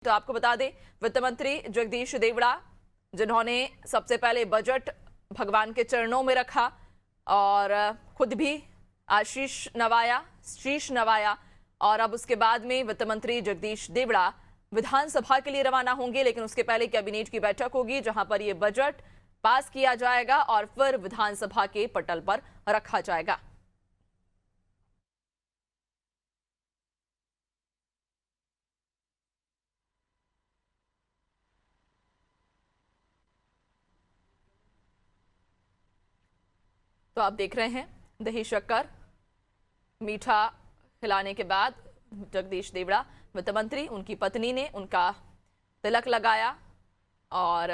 तो आपको बता दें, वित्त मंत्री जगदीश देवड़ा जिन्होंने सबसे पहले बजट भगवान के चरणों में रखा और खुद भी शीश नवाया और अब उसके बाद में वित्त मंत्री जगदीश देवड़ा विधानसभा के लिए रवाना होंगे। लेकिन उसके पहले कैबिनेट की बैठक होगी जहां पर यह बजट पास किया जाएगा और फिर विधानसभा के पटल पर रखा जाएगा। तो आप देख रहे हैं दही शक्कर मीठा खिलाने के बाद जगदीश देवड़ा वित्त मंत्री, उनकी पत्नी ने उनका तिलक लगाया और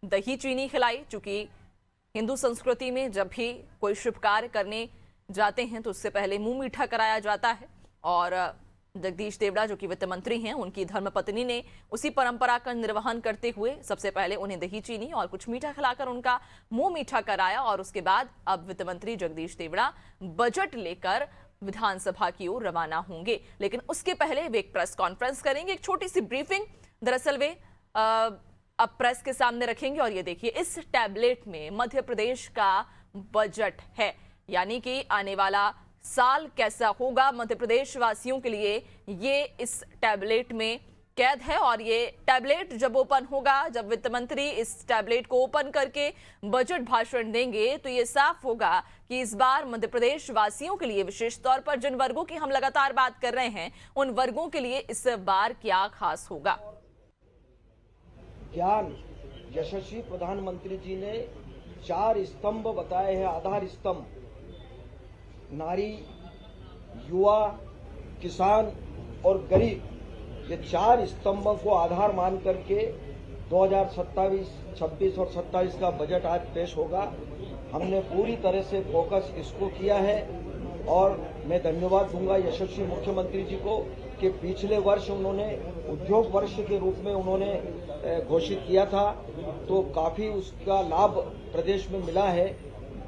दही चीनी खिलाई। चूंकि हिंदू संस्कृति में जब भी कोई शुभ कार्य करने जाते हैं तो उससे पहले मुंह मीठा कराया जाता है और जगदीश देवड़ा जो कि वित्त मंत्री हैं, उनकी धर्मपत्नी ने उसी परंपरा का निर्वहन करते हुए सबसे पहले उन्हें दही चीनी और कुछ मीठा खिलाकर उनका मुंह मीठा कराया और उसके बाद अब वित्त मंत्री जगदीश देवड़ा बजट लेकर विधानसभा की ओर रवाना होंगे। लेकिन उसके पहले वे एक प्रेस कॉन्फ्रेंस करेंगे, एक छोटी सी ब्रीफिंग दरअसल वे अब प्रेस के सामने रखेंगे। और ये देखिए, इस टैबलेट में मध्य प्रदेश का बजट है, यानी कि आने वाला साल कैसा होगा मध्य प्रदेश वासियों के लिए ये इस टैबलेट में कैद है। और ये टैबलेट जब ओपन होगा, जब वित्त मंत्री इस टैबलेट को ओपन करके बजट भाषण देंगे तो ये साफ होगा कि इस बार मध्य प्रदेश वासियों के लिए, विशेष तौर पर जिन वर्गों की हम लगातार बात कर रहे हैं, उन वर्गों के लिए इस बार क्या खास होगा। ज्ञान यशस्वी प्रधानमंत्री जी ने 4 स्तंभ बताए हैं, आधार स्तंभ। नारी, युवा, किसान और गरीब, ये 4 स्तंभों को आधार मान करके 2027, 26 और 27 का बजट आज पेश होगा। हमने पूरी तरह से फोकस इसको किया है और मैं धन्यवाद दूंगा यशस्वी मुख्यमंत्री जी को कि पिछले वर्ष उन्होंने उद्योग वर्ष के रूप में उन्होंने घोषित किया था, तो काफी उसका लाभ प्रदेश में मिला है।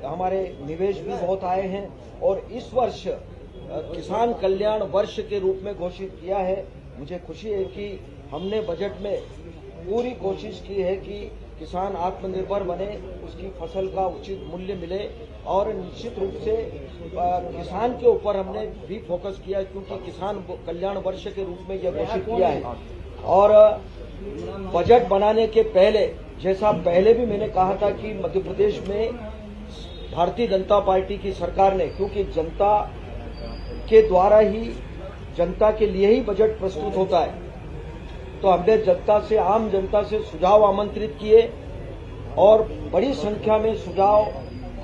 हमारे निवेश भी बहुत आए हैं और इस वर्ष किसान कल्याण वर्ष के रूप में घोषित किया है। मुझे खुशी है कि हमने बजट में पूरी कोशिश की है कि किसान आत्मनिर्भर बने, उसकी फसल का उचित मूल्य मिले और निश्चित रूप से किसान के ऊपर हमने भी फोकस किया क्योंकि किसान कल्याण वर्ष के रूप में यह घोषित किया है। और बजट बनाने के पहले, जैसा पहले भी मैंने कहा था कि मध्य प्रदेश में भारतीय जनता पार्टी की सरकार ने, क्योंकि जनता के द्वारा ही, जनता के लिए ही बजट प्रस्तुत होता है, तो हमने जनता से, आम जनता से सुझाव आमंत्रित किए और बड़ी संख्या में सुझाव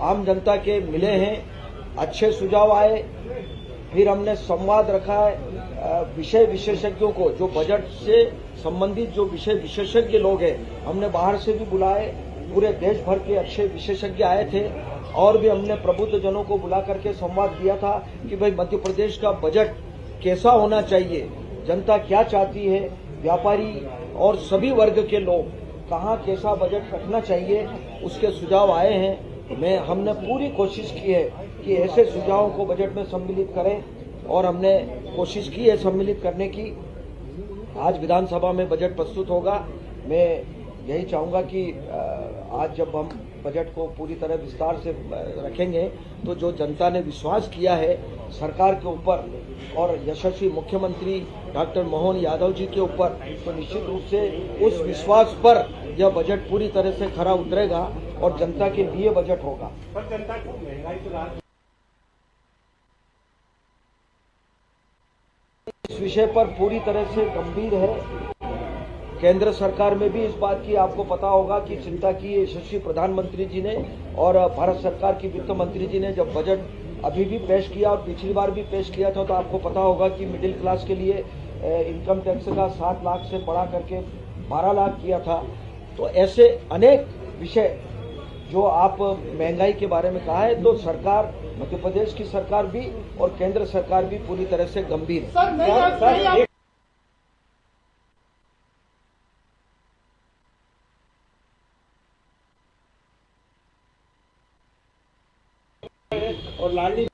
आम जनता के मिले हैं, अच्छे सुझाव आए। फिर हमने संवाद रखा है विषय विशेषज्ञों को, जो बजट से संबंधित जो विषय विशेषज्ञ लोग हैं, हमने बाहर से भी बुलाए। पूरे देश भर के अच्छे विशेषज्ञ आए थे और भी हमने प्रबुद्ध जनों को बुला करके संवाद दिया था कि भाई मध्य प्रदेश का बजट कैसा होना चाहिए, जनता क्या चाहती है, व्यापारी और सभी वर्ग के लोग कहाँ कैसा बजट रखना चाहिए, उसके सुझाव आए हैं। हमने पूरी कोशिश की है कि ऐसे सुझावों को बजट में सम्मिलित करें और हमने कोशिश की है सम्मिलित करने की। आज विधानसभा में बजट प्रस्तुत होगा। मैं यही चाहूंगा कि आज जब हम बजट को पूरी तरह विस्तार से रखेंगे तो जो जनता ने विश्वास किया है सरकार के ऊपर और यशस्वी मुख्यमंत्री डॉक्टर मोहन यादव जी के ऊपर, तो निश्चित रूप से उस विश्वास पर यह बजट पूरी तरह से खरा उतरेगा और जनता के लिए बजट होगा। पर जनता को महंगाई तो इस विषय पर पूरी तरह से गंभीर है। केंद्र सरकार में भी इस बात की आपको पता होगा कि चिंता की यशस्वी प्रधानमंत्री जी ने और भारत सरकार की वित्त मंत्री जी ने जब बजट अभी भी पेश किया और पिछली बार भी पेश किया था, तो आपको पता होगा कि मिडिल क्लास के लिए इनकम टैक्स का 7 लाख से बढ़ा करके 12 लाख किया था। तो ऐसे अनेक विषय जो आप महंगाई के बारे में कहा है, तो सरकार, मध्य प्रदेश की सरकार भी और केंद्र सरकार भी पूरी तरह से गंभीर है। और लाडली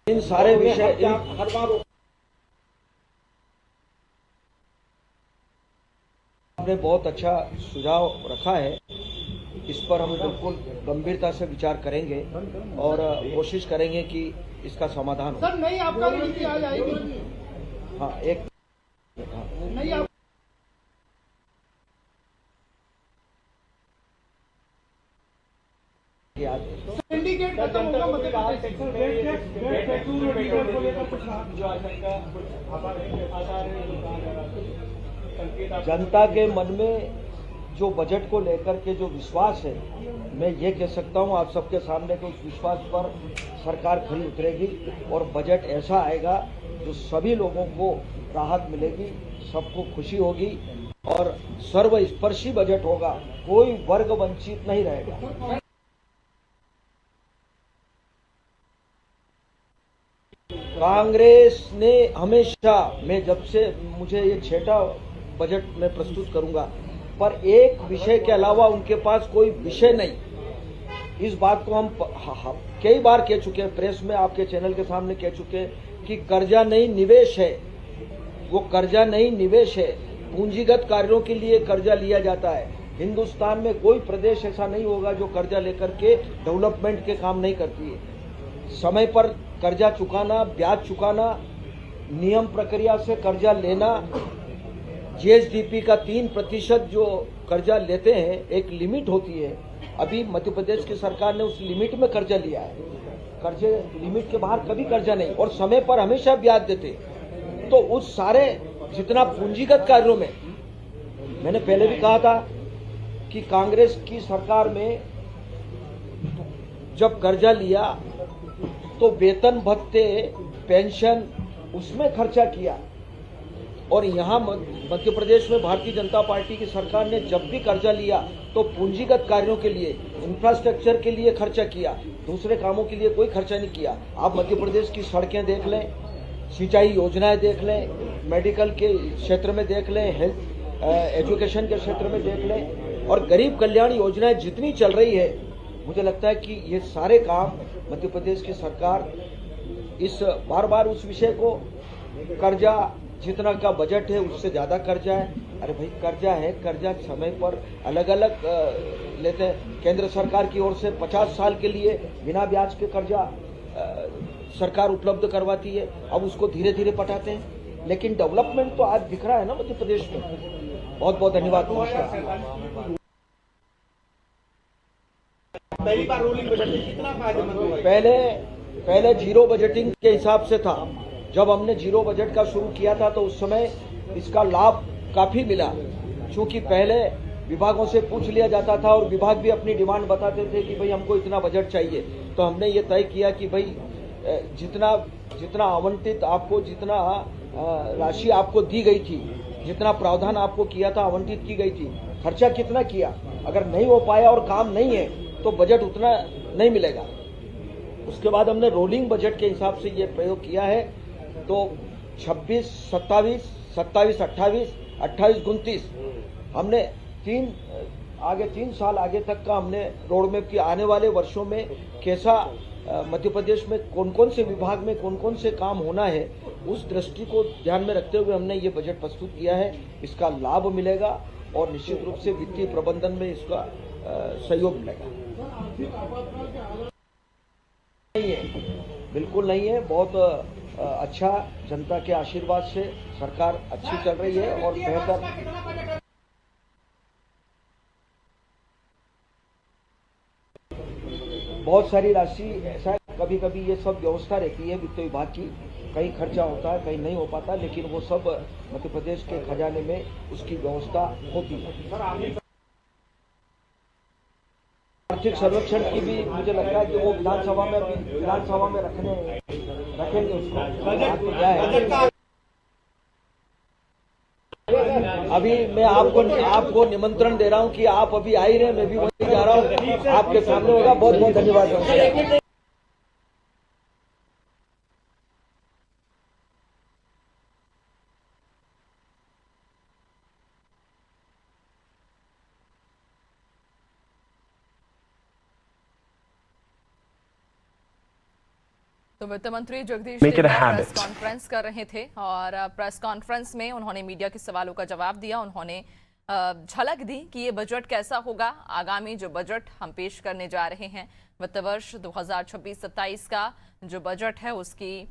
इन सारे विषय हर बार आपने बहुत अच्छा सुझाव रखा है। इस पर हम बिल्कुल गंभीरता से विचार करेंगे और कोशिश करेंगे कि इसका समाधान हो। सर नई आबकारी नीति आ जाएगी। हाँ, एक नई आप सिंडिकेट खत्म होगा मध्य प्रदेश। जनता के मन में जो बजट को लेकर के जो विश्वास है, मैं ये कह सकता हूँ आप सबके सामने कि उस विश्वास पर सरकार खरी उतरेगी और बजट ऐसा आएगा जो सभी लोगों को राहत मिलेगी, सबको खुशी होगी और सर्वस्पर्शी बजट होगा, कोई वर्ग वंचित नहीं रहेगा। कांग्रेस ने हमेशा, मैं जब से मुझे ये छठा बजट में प्रस्तुत करूंगा, पर एक विषय के अलावा उनके पास कोई विषय नहीं। इस बात को हम कई बार कह चुके हैं, प्रेस में आपके चैनल के सामने कह चुके हैं कि कर्जा नहीं निवेश है। वो कर्जा नहीं निवेश है, पूंजीगत कार्यों के लिए कर्जा लिया जाता है। हिंदुस्तान में कोई प्रदेश ऐसा नहीं होगा जो कर्जा लेकर के डेवलपमेंट के काम नहीं करती है। समय पर कर्जा चुकाना, ब्याज चुकाना, नियम प्रक्रिया से कर्जा लेना, जीएसडीपी का 3% जो कर्जा लेते हैं, एक लिमिट होती है। अभी मध्य प्रदेश की सरकार ने उस लिमिट में कर्जा लिया है। कर्जे लिमिट के बाहर कभी कर्जा नहीं और समय पर हमेशा ब्याज देते। तो उस सारे जितना पूंजीगत कार्यों में, मैंने पहले भी कहा था कि कांग्रेस की सरकार में जब कर्जा लिया तो वेतन भत्ते, पेंशन, उसमें खर्चा किया। और यहाँ मध्य प्रदेश में भारतीय जनता पार्टी की सरकार ने जब भी कर्जा लिया तो पूंजीगत कार्यों के लिए, इंफ्रास्ट्रक्चर के लिए खर्चा किया, दूसरे कामों के लिए कोई खर्चा नहीं किया। आप मध्य प्रदेश की सड़कें देख लें, सिंचाई योजनाएं देख लें, मेडिकल के क्षेत्र में देख लें, हेल्थ एजुकेशन के क्षेत्र में देख लें, और गरीब कल्याण योजनाएं जितनी चल रही है, मुझे लगता है कि ये सारे काम मध्य प्रदेश की सरकार इस बार बार उस विषय को, कर्जा जितना का बजट है उससे ज्यादा कर्जा है। अरे भाई कर्जा है, कर्जा समय पर अलग अलग लेते हैं। केंद्र सरकार की ओर से 50 साल के लिए बिना ब्याज के कर्जा सरकार उपलब्ध करवाती है, अब उसको धीरे धीरे पटाते हैं। लेकिन डेवलपमेंट तो आज दिख रहा है ना मध्य प्रदेश में। बहुत बहुत धन्यवाद। नमस्कार। पहली बार रोलिंग बजट में कितना फायदेमंद होगा? पहले जीरो बजटिंग के हिसाब से था। जब हमने जीरो बजट का शुरू किया था तो उस समय इसका लाभ काफी मिला, क्योंकि पहले विभागों से पूछ लिया जाता था और विभाग भी अपनी डिमांड बताते थे कि भाई हमको इतना बजट चाहिए। तो हमने ये तय किया कि भाई जितना आवंटित आपको, जितना राशि आपको दी गई थी, जितना प्रावधान आपको किया था, आवंटित की गई थी, खर्चा कितना किया, अगर नहीं हो पाया और काम नहीं है तो बजट उतना नहीं मिलेगा। उसके बाद हमने रोलिंग बजट के हिसाब से ये प्रयोग किया है। तो 26, 27, 27, 28, 28, 29 हमने 3 साल आगे तक का हमने रोड मैप की। आने वाले वर्षों में कैसा मध्य प्रदेश में कौन कौन से विभाग में कौन कौन से काम होना है, उस दृष्टि को ध्यान में रखते हुए हमने ये बजट प्रस्तुत किया है। इसका लाभ मिलेगा और निश्चित रूप से वित्तीय प्रबंधन में इसका सहयोग मिलेगा। नहीं है, बिल्कुल नहीं है। बहुत अच्छा, जनता के आशीर्वाद से सरकार अच्छी चल रही है और बेहतर। बहुत सारी राशि, ऐसा कभी कभी ये सब व्यवस्था रहती है वित्त विभाग की, कहीं खर्चा होता है, कहीं नहीं हो पाता, लेकिन वो सब मध्य प्रदेश के खजाने में उसकी व्यवस्था होती है। आर्थिक सर्वेक्षण की भी मुझे लगता है कि वो विधानसभा में रखेंगे उसको। अभी मैं आपको निमंत्रण दे रहा हूं कि आप अभी आ ही रहे, मैं भी वहीं जा रहा हूं, आपके सामने होगा। बहुत बहुत धन्यवाद। तो वित्त मंत्री जगदीश देवड़ा प्रेस कॉन्फ्रेंस कर रहे थे और प्रेस कॉन्फ्रेंस में उन्होंने मीडिया के सवालों का जवाब दिया। उन्होंने झलक दी कि ये बजट कैसा होगा। आगामी जो बजट हम पेश करने जा रहे हैं, वित्त वर्ष 2026-27 का जो बजट है उसकी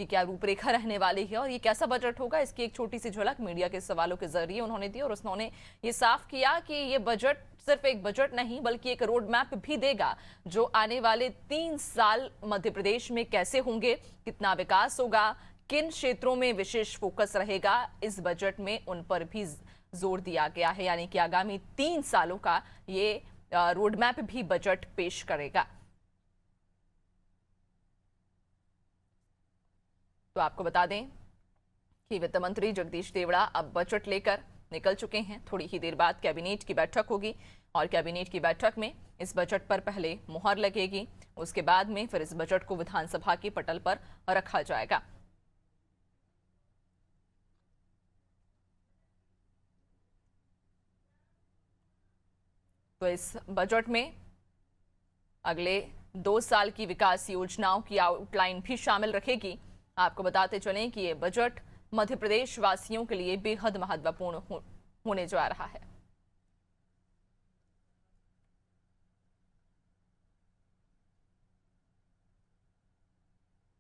क्या रूपरेखा रहने वाली है और ये कैसा बजट होगा, इसकी एक छोटी सी झलक मीडिया के सवालों के जरिए उन्होंने दी। और उन्होंने ये साफ किया कि ये बजट सिर्फ एक बजट नहीं बल्कि एक रोड मैप भी देगा, जो आने वाले 3 साल मध्य प्रदेश में कैसे होंगे, कितना विकास होगा, किन क्षेत्रों में विशेष फोकस रहेगा। इस बजट में उन पर भी जोर दिया गया है, यानी कि आगामी 3 सालों का ये रोड मैप भी बजट पेश करेगा। तो आपको बता दें कि वित्त मंत्री जगदीश देवड़ा अब बजट लेकर निकल चुके हैं। थोड़ी ही देर बाद कैबिनेट की बैठक होगी और कैबिनेट की बैठक में इस बजट पर पहले मुहर लगेगी, उसके बाद में फिर इस बजट को विधानसभा के पटल पर रखा जाएगा। तो इस बजट में अगले 2 साल की विकास योजनाओं की आउटलाइन भी शामिल रहेगी। आपको बताते चलें कि ये बजट मध्य प्रदेश वासियों के लिए बेहद महत्वपूर्ण होने जा रहा है।